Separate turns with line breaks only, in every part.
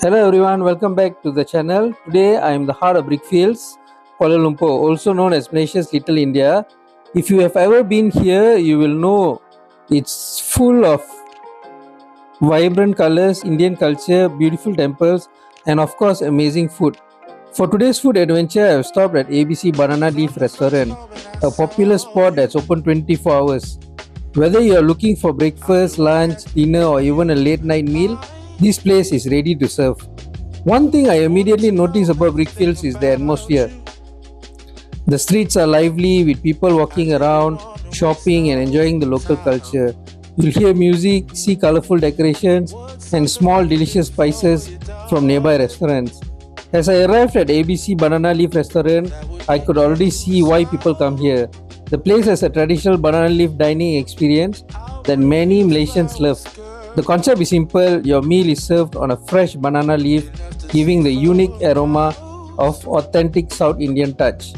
Hello everyone, welcome back to the channel. Today I am in the heart of Brickfields, Kuala Lumpur, also known as Malaysia's Little India. If you have ever been here, you will know it's full of vibrant colors, Indian culture, beautiful temples, and of course amazing food. For today's food adventure, I have stopped at ABC Banana Leaf Restaurant, a popular spot that's open 24 hours. Whether you are looking for breakfast, lunch, dinner, or even a late night meal, this place is ready to serve. One thing I immediately notice about Brickfields is the atmosphere. The streets are lively with people walking around, shopping, and enjoying the local culture. You'll hear music, see colorful decorations, and small delicious spices from nearby restaurants. As I arrived at ABC Banana Leaf Restaurant, I could already see why people come here. The place has a traditional banana leaf dining experience that many Malaysians love. The concept is simple, your meal is served on a fresh banana leaf, giving the unique aroma of authentic South Indian touch.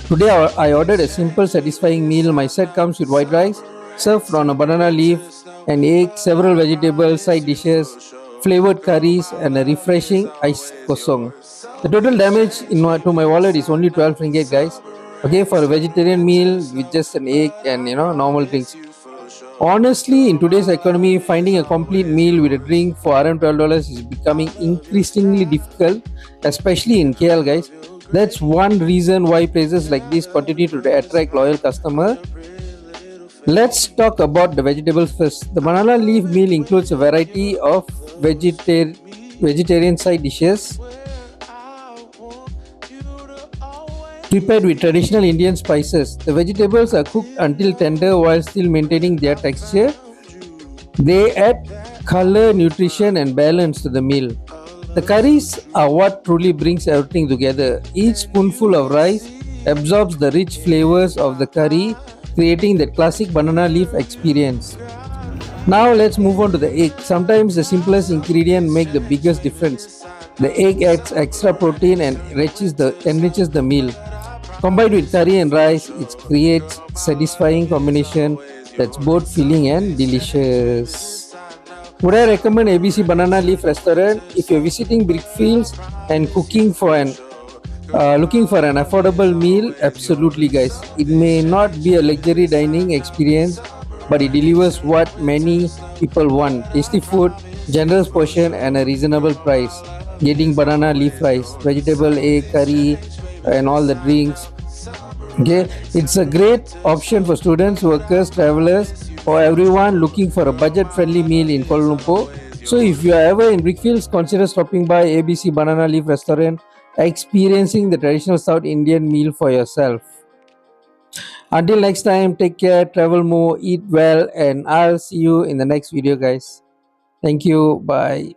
Today I ordered a simple satisfying meal. My set comes with white rice, served on a banana leaf, an egg, several vegetables, side dishes, flavored curries, and a refreshing Ais Kong. The total damage to my wallet is only 12 ringgit, guys. Okay, for a vegetarian meal with just an egg and normal drinks. Honestly, in today's economy, finding a complete meal with a drink for RM12 is becoming increasingly difficult, especially in KL, guys. That's one reason why places like this continue to attract loyal customers. Let's talk about the vegetables first. The banana leaf meal includes a variety of vegetarian side dishes prepared with traditional Indian spices. The vegetables are cooked until tender while still maintaining their texture. They add color, nutrition, and balance to the meal. The curries are what truly brings everything together. Each spoonful of rice absorbs the rich flavors of the curry, creating that classic banana leaf experience. Now let's move on to the egg. Sometimes the simplest ingredient make the biggest difference. The egg adds extra protein and enriches the meal. Combined with curry and rice, it creates satisfying combination that's both filling and delicious. Would I recommend ABC Banana Leaf Restaurant if you're visiting Brickfields and looking for an affordable meal? Absolutely, guys. It may not be a luxury dining experience, but it delivers what many people want: tasty food, generous portion, and a reasonable price. Getting banana leaf rice, vegetable, egg, curry, and all the drinks. Okay, it's a great option for students, workers, travelers, or everyone looking for a budget-friendly meal in Kuala Lumpur. So, if you are ever in Brickfields, consider stopping by ABC Banana Leaf Restaurant, experiencing the traditional South Indian meal for yourself. Until next time, take care, travel more, eat well, and I'll see you in the next video, guys. Thank you. Bye.